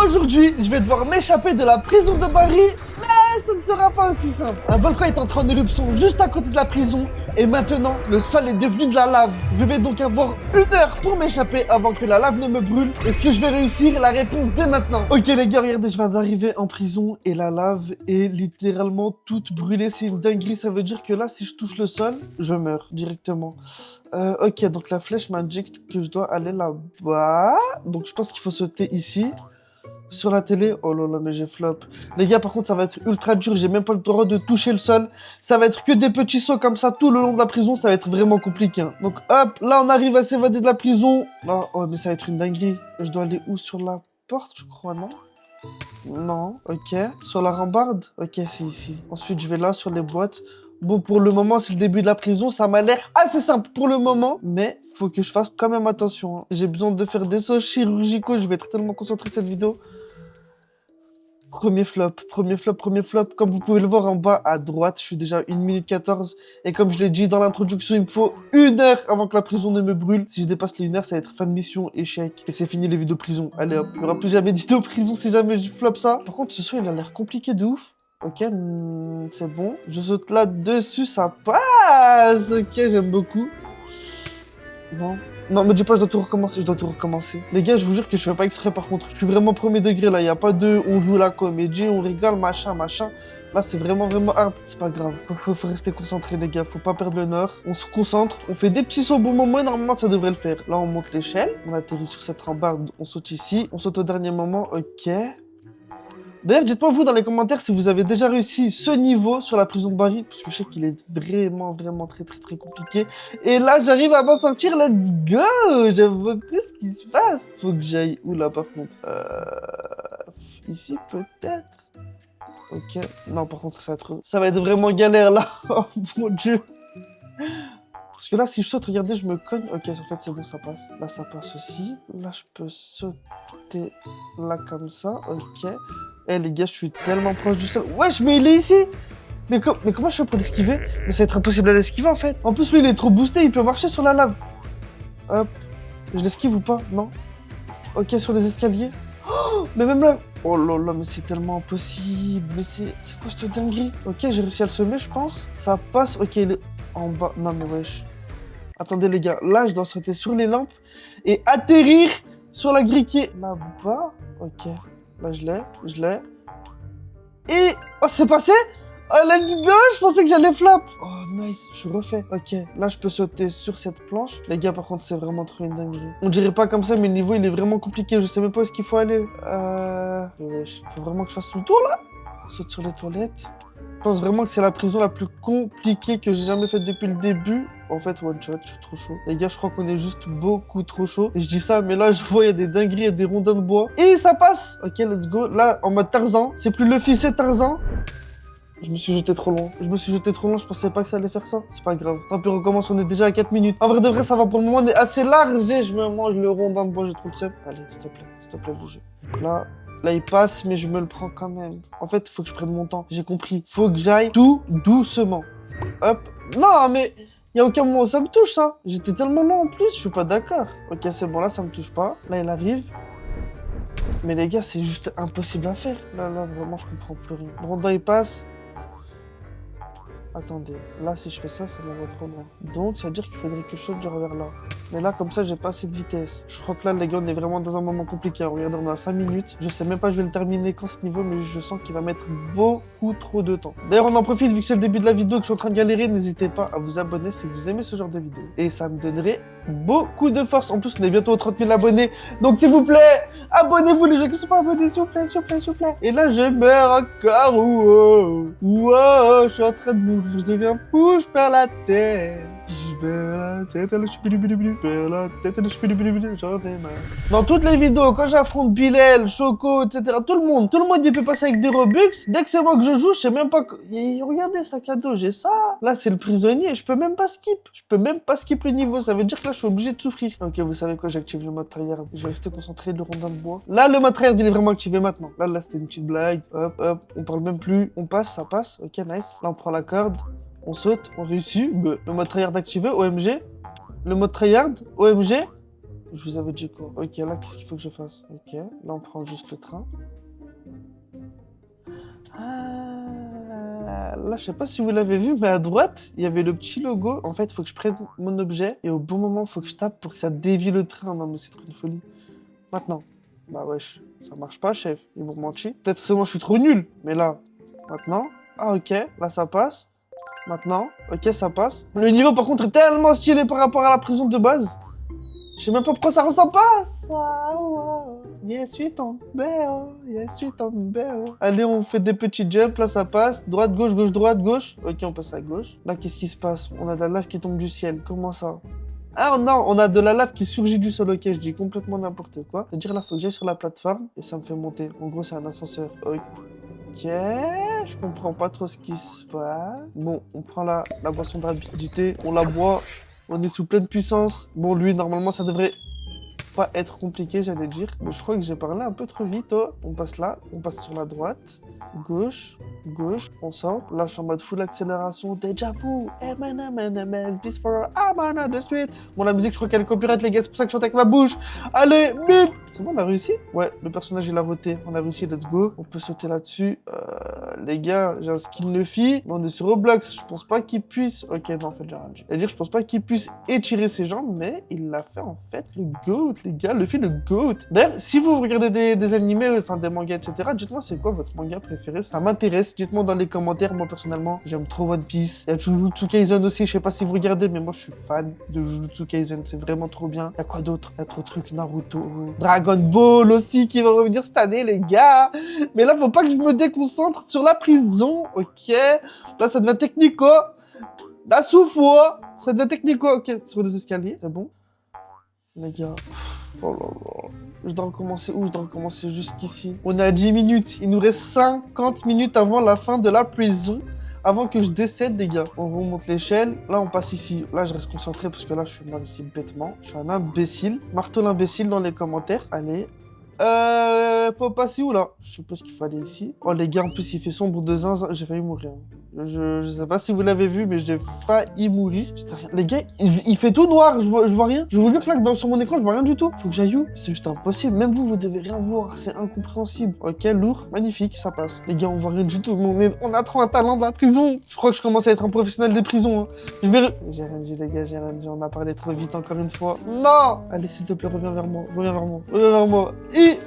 Aujourd'hui, je vais devoir m'échapper de la prison de Paris, mais ça ne sera pas aussi simple. Un volcan est entré en éruption juste à côté de la prison, et maintenant, le sol est devenu de la lave. Je vais donc avoir 1 heure pour m'échapper avant que la lave ne me brûle. Est-ce que je vais réussir? La réponse dès maintenant. Ok les gars, regardez, je viens d'arriver en prison, et la lave est littéralement toute brûlée. C'est une dinguerie, ça veut dire que là, si je touche le sol, je meurs directement. Ok, donc la flèche m'indique que je dois aller là-bas. Donc je pense qu'il faut sauter ici. Sur la télé, oh là là, mais j'ai flop. Les gars, par contre, ça va être ultra dur. J'ai même pas le droit de toucher le sol. Ça va être que des petits sauts comme ça tout le long de la prison. Ça va être vraiment compliqué. Hein. Donc hop, là, on arrive à s'évader de la prison. Là, oh, mais ça va être une dinguerie. Je dois aller où? Sur la porte, je crois, non? Non, ok. Sur la rambarde? Ok, c'est ici. Ensuite, je vais là, sur les boîtes. Bon, pour le moment, c'est le début de la prison. Ça m'a l'air assez simple pour le moment. Mais faut que je fasse quand même attention. Hein. J'ai besoin de faire des sauts chirurgicaux. Je vais être tellement concentré cette vidéo. Premier flop. Comme vous pouvez le voir en bas à droite, je suis déjà à 1 minute 14. Et comme je l'ai dit dans l'introduction, il me faut 1 heure avant que la prison ne me brûle. Si je dépasse les 1 heure, ça va être fin de mission, échec. Et c'est fini les vidéos prison. Allez hop, il n'y aura plus jamais de vidéos prison si jamais je flop ça. Par contre, ce soir, il a l'air compliqué de ouf. Ok, c'est bon. Je saute là-dessus, ça passe. Ok, j'aime beaucoup. Non. Non, me dis pas, je dois tout recommencer, Les gars, je vous jure que je fais pas exprès par contre. Je suis vraiment premier degré là, y a pas de on joue la comédie, on rigole, machin. Là, c'est vraiment hard. C'est pas grave. Faut rester concentré, les gars. Faut pas perdre le nord. On se concentre. On fait des petits sauts au bon moment et normalement, ça devrait le faire. Là, on monte l'échelle. On atterrit sur cette rambarde. On saute ici. On saute au dernier moment. Ok. D'ailleurs, dites-moi vous dans les commentaires si vous avez déjà réussi ce niveau sur la prison de Paris, parce que je sais qu'il est vraiment très compliqué. Et là, j'arrive à m'en sortir, let's go! J'aime beaucoup ce qui se passe. Faut que j'aille où là par contre? Ici peut-être? Ok, non par contre ça va être vraiment galère là, oh mon dieu. Parce que là, si je saute, regardez, je me cogne. Ok, en fait, c'est bon, ça passe. Là, ça passe aussi. Là, je peux sauter là, comme ça. Ok. Eh, les gars, je suis tellement proche du sol. Wesh, mais il est ici! Mais comment je fais pour l'esquiver? Mais ça va être impossible à l'esquiver, en fait. En plus, lui, il est trop boosté. Il peut marcher sur la lave. Hop. Je l'esquive ou pas? Non. Ok, sur les escaliers. Oh, mais même là... Oh là là, mais c'est tellement impossible. Mais c'est quoi cette dinguerie? Ok, j'ai réussi à le semer, je pense. Ça passe. Ok, il est en bas. Non, mais wesh. Attendez les gars, là je dois sauter sur les lampes et atterrir sur la grille qui est là-bas. Ok, là je l'ai. Et... Oh c'est passé? Oh let's go, je pensais que j'allais flop. Oh nice, je refais. Ok, là je peux sauter sur cette planche. Les gars par contre c'est vraiment trop une dinguerie. On dirait pas comme ça mais le niveau il est vraiment compliqué. Je sais même pas où est-ce qu'il faut aller. Wesh, faut vraiment que je fasse tout le tour là. On saute sur les toilettes. Je pense vraiment que c'est la prison la plus compliquée que j'ai jamais faite depuis le début. En fait, one shot, je suis trop chaud. Les gars, je crois qu'on est juste beaucoup trop chaud. Et je dis ça, mais là, je vois, il y a des dingueries, il y a des rondins de bois. Et ça passe! Ok, let's go. Là, en mode Tarzan. C'est plus Luffy, c'est Tarzan. Je me suis jeté trop loin. Je pensais pas que ça allait faire ça. C'est pas grave. Tant pis, on recommence, on est déjà à 4 minutes. En vrai de vrai, ça va pour le moment, on est assez large. Et je me mange le rondin de bois, j'ai trop de seum. Allez, s'il te plaît, le jeu. Là, il passe, mais je me le prends quand même. En fait, il faut que je prenne mon temps. J'ai compris. Faut que j'aille tout doucement. Hop. Non, mais il n'y a aucun moment où ça me touche, ça. J'étais tellement lent en plus, je suis pas d'accord. Ok, c'est bon, là, ça me touche pas. Là, il arrive. Mais les gars, c'est juste impossible à faire. Là, vraiment, je comprends plus rien. Brandon, il passe. Attendez, là si je fais ça, ça m'envoie trop loin. Donc ça veut dire qu'il faudrait que je saute genre vers là. Mais là comme ça j'ai pas assez de vitesse. Je crois que là les gars on est vraiment dans un moment compliqué. Regardez on a 5 minutes. Je sais même pas je vais le terminer quand ce niveau mais je sens qu'il va mettre beaucoup trop de temps. D'ailleurs on en profite vu que c'est le début de la vidéo que je suis en train de galérer. N'hésitez pas à vous abonner si vous aimez ce genre de vidéo. Et ça me donnerait beaucoup de force. En plus on est bientôt aux 30 000 abonnés. Donc s'il vous plaît, abonnez-vous les gens qui sont pas abonnés s'il vous plaît. Et là je meurs encore. Wow, je suis en train de mourir. Je deviens fou, je perds la tête. Je perds la tête, j'en ai marre. Dans toutes les vidéos, quand j'affronte Bilal, Choco, etc., tout le monde il peut passer avec des Robux. Dès que c'est moi que je joue, je sais même pas... Regardez, sac à dos, j'ai ça. Là, c'est le prisonnier, je peux même pas skip. Le niveau, ça veut dire que là, je suis obligé de souffrir. Ok, vous savez quoi, j'active le mode tryhard. Je vais rester concentré, le rondin de bois. Là, le mode tryhard, il est vraiment activé maintenant. Là, c'était une petite blague. Hop, on parle même plus. On passe, ça passe. Ok, nice. Là, on prend la corde. On saute, on réussit. Le mode tryhard activé, OMG. Le mode tryhard, OMG. Je vous avais dit quoi? Ok, là, qu'est-ce qu'il faut que je fasse? Ok, là, on prend juste le train. Ah, là, je sais pas si vous l'avez vu, mais à droite, il y avait le petit logo. En fait, il faut que je prenne mon objet et au bon moment, il faut que je tape pour que ça dévie le train. Non, mais c'est trop une folie. Maintenant. Bah wesh, ça marche pas, chef. Ils m'ont menti. Peut-être c'est moi, je suis trop nul. Mais là, maintenant. Ah, ok, là, ça passe. Maintenant, ok, ça passe. Le niveau, par contre, est tellement stylé par rapport à la prison de base. Je sais même pas pourquoi ça ressemble pas à ça. Je suis tombé, je suis tombé. Allez, on fait des petits jumps, là ça passe. Droite, gauche, gauche, droite, gauche. Ok, on passe à gauche. Là, qu'est-ce qui se passe? On a de la lave qui tombe du ciel. Comment ça? Ah non, on a de la lave qui surgit du sol. Ok, je dis complètement n'importe quoi. C'est-à-dire là, faut que j'aille sur la plateforme et ça me fait monter. En gros, c'est un ascenseur. Ok, je comprends pas trop ce qui se passe. Bon, on prend la boisson de rapidité, on la boit. On est sous pleine puissance. Bon, lui, normalement, ça devrait pas être compliqué, j'allais dire. Mais je crois que j'ai parlé un peu trop vite. Oh. On passe là, on passe sur la droite. Gauche, gauche, on sort. Là, je suis en mode full accélération. Déjà vu. Bon, la musique, je crois qu'elle est copyright, les gars. C'est pour ça que je chante avec ma bouche. Allez, bip. C'est bon, on a réussi? Ouais, le personnage, il a voté. On a réussi, let's go. On peut sauter là-dessus. Les gars, j'ai un skin Luffy. Mais on est sur Roblox. Je pense pas qu'il puisse... Ok, non, en fait, j'ai rien dit. C'est-à-dire, je pense pas qu'il puisse étirer ses jambes, mais il l'a fait, en fait, le GOAT, les gars. Luffy, le GOAT. D'ailleurs, si vous regardez des animés, enfin, des mangas, etc., dites-moi, c'est quoi votre manga préféré? Ça m'intéresse. Dites-moi dans les commentaires. Moi, personnellement, j'aime trop One Piece. Il y a Jujutsu Kaisen aussi. Je sais pas si vous regardez, mais moi, je suis fan de Jujutsu Kaisen. C'est vraiment trop bien. Il y a quoi d'autre? Il y a trop de trucs. Naruto. Dragon Ball aussi qui va revenir cette année, les gars. Mais là, faut pas que je me déconcentre sur la prison, ok? Là, ça devient technico. La souffle, ça devient technico. Ok, sur les escaliers, c'est bon? Les gars, oh là là. Je dois recommencer où? Je dois recommencer jusqu'ici. On est à 10 minutes. Il nous reste 50 minutes avant la fin de la prison. Avant que je décède, les gars. On remonte l'échelle. Là, on passe ici. Là, je reste concentré parce que là, je suis mal ici bêtement. Je suis un imbécile. Marteau l'imbécile dans les commentaires. Allez. Faut passer où, là? Je suppose qu'il faut aller ici. Oh, les gars, en plus, il fait sombre de zinzin. J'ai failli mourir. Je sais pas si vous l'avez vu, mais j'ai failli mourir. Les gars, il fait tout noir. Je vois rien. Je vous jure que là, sur mon écran, je vois rien du tout. Faut que j'aille où? C'est juste impossible. Même vous, vous devez rien voir. C'est incompréhensible. Ok, lourd. Magnifique, ça passe. Les gars, on voit rien du tout. Mais on a trop un talent de la prison. Je crois que je commence à être un professionnel des prisons. Hein. J'ai rien dit, les gars. J'ai rien dit. On a parlé trop vite encore une fois. Non! Allez, s'il te plaît, reviens vers moi. Reviens vers moi. Reviens vers moi.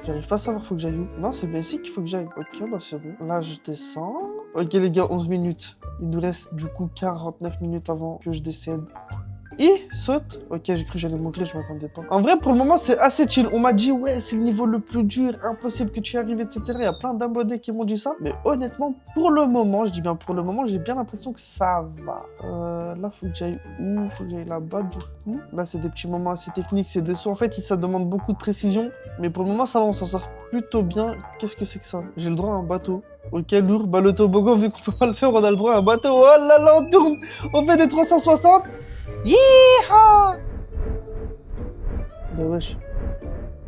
J'arrive pas à savoir, faut que j'aille où. Non, c'est bien ici qu'il faut que j'aille. Ok, bah c'est bon. Là, je descends. Ok, les gars, 11 minutes. Il nous reste du coup 49 minutes avant que je décède. Saute. Ok, j'ai cru que j'allais mourir, je m'attendais pas. En vrai, pour le moment, c'est assez chill. On m'a dit, ouais, c'est le niveau le plus dur, impossible que tu y arrives, etc. Il y a plein d'abonnés qui m'ont dit ça. Mais honnêtement, pour le moment, je dis bien pour le moment, j'ai bien l'impression que ça va. Là, faut que j'aille où? Faut que j'aille là-bas, du coup. Là, c'est des petits moments assez techniques. C'est des sauts, en fait, ça demande beaucoup de précision. Mais pour le moment, ça va, on s'en sort plutôt bien. Qu'est-ce que c'est que ça? J'ai le droit à un bateau. Ok, lourd. Bah, le toboggan, vu qu'on peut pas le faire, on a le droit à un bateau. Oh là là, on tourne. On fait des 360. Yeeha! Bah wesh.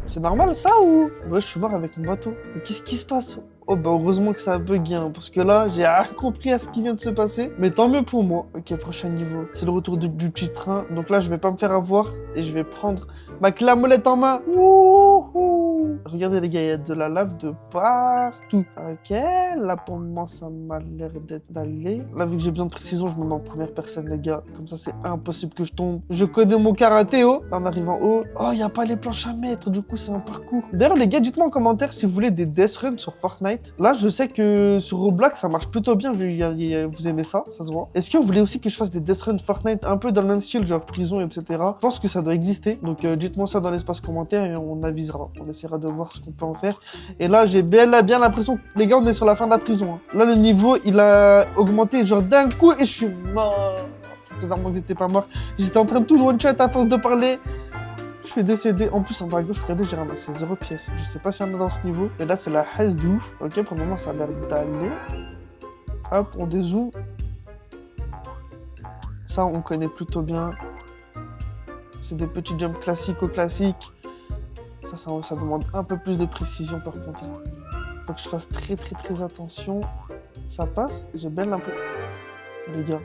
C'est normal ça ou? Ouais, je suis mort avec mon bateau. Mais qu'est-ce qui se passe? Oh bah heureusement que ça a bugué, hein, parce que là, j'ai rien compris à ce qui vient de se passer. Mais tant mieux pour moi. Ok, prochain niveau. C'est le retour du petit train. Donc là, je vais pas me faire avoir et je vais prendre ma clamolette en main. Wouhou! Regardez les gars, il y a de la lave de partout. Ok, là pour le moment, ça m'a l'air d'être d'aller. Là, vu que j'ai besoin de précision, je me mets en première personne, les gars. Comme ça, c'est impossible que je tombe. Je connais mon karaté, oh. Là, on arrive en haut. Oh, il n'y a pas les planches à mettre. Du coup, c'est un parcours. D'ailleurs, les gars, dites-moi en commentaire si vous voulez des death runs sur Fortnite. Là, je sais que sur Roblox, ça marche plutôt bien. Vous aimez ça, ça se voit. Est-ce que vous voulez aussi que je fasse des death runs Fortnite un peu dans le même style, genre prison, etc. Je pense que ça doit exister. Donc, dites-moi ça dans l'espace commentaire et on avisera. On essaiera de voir ce qu'on peut en faire. Et là, j'ai bien l'impression que, les gars, on est sur la fin de la prison. Hein. Là, le niveau, il a augmenté genre d'un coup et je suis mort. Ça faisait un moment que j'étais pas mort. J'étais en train de tout one-shot à force de parler. Je suis décédé. En plus, en bas à gauche, regardez, j'ai ramassé 0 pièces. Je sais pas s'il y en a dans ce niveau. Et là, c'est la haise de ouf. Ok, pour le moment, ça a l'air d'aller. Hop, on dézoome. Ça, on connaît plutôt bien. C'est des petits jumps classiques. Ça demande un peu plus de précision, par contre. Faut que je fasse très attention. Ça passe. J'ai bien l'impression... Les gars,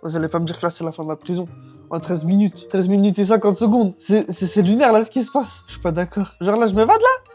vous allez pas me dire que là, c'est la fin de la prison. En 13 minutes. 13 minutes et 50 secondes. C'est lunaire, là, ce qui se passe. Je suis pas d'accord. Genre là, je m'évade, là.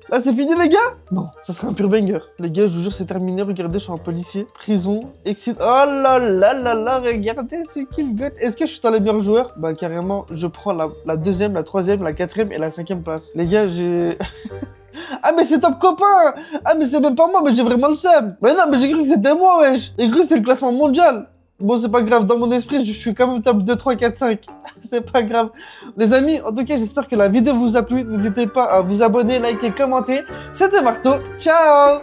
Là, c'est fini, les gars? Non, ça sera un pur banger. Les gars, je vous jure, c'est terminé. Regardez, je suis un policier. Prison, exit. Oh là là là là, regardez, c'est qui le goût? Est-ce que je suis dans les meilleurs joueurs? Bah, carrément, je prends la deuxième, la troisième, la quatrième et la cinquième place. Les gars, j'ai... Ah, mais c'est top copain! Ah, mais c'est même pas moi, mais j'ai vraiment le seum. Mais non, mais j'ai cru que c'était moi, wesh. J'ai cru que c'était le classement mondial. Bon, c'est pas grave, dans mon esprit, je suis quand même top 2, 3, 4, 5. C'est pas grave. Les amis, en tout cas, j'espère que la vidéo vous a plu. N'hésitez pas à vous abonner, liker, commenter. C'était Marteau. Ciao!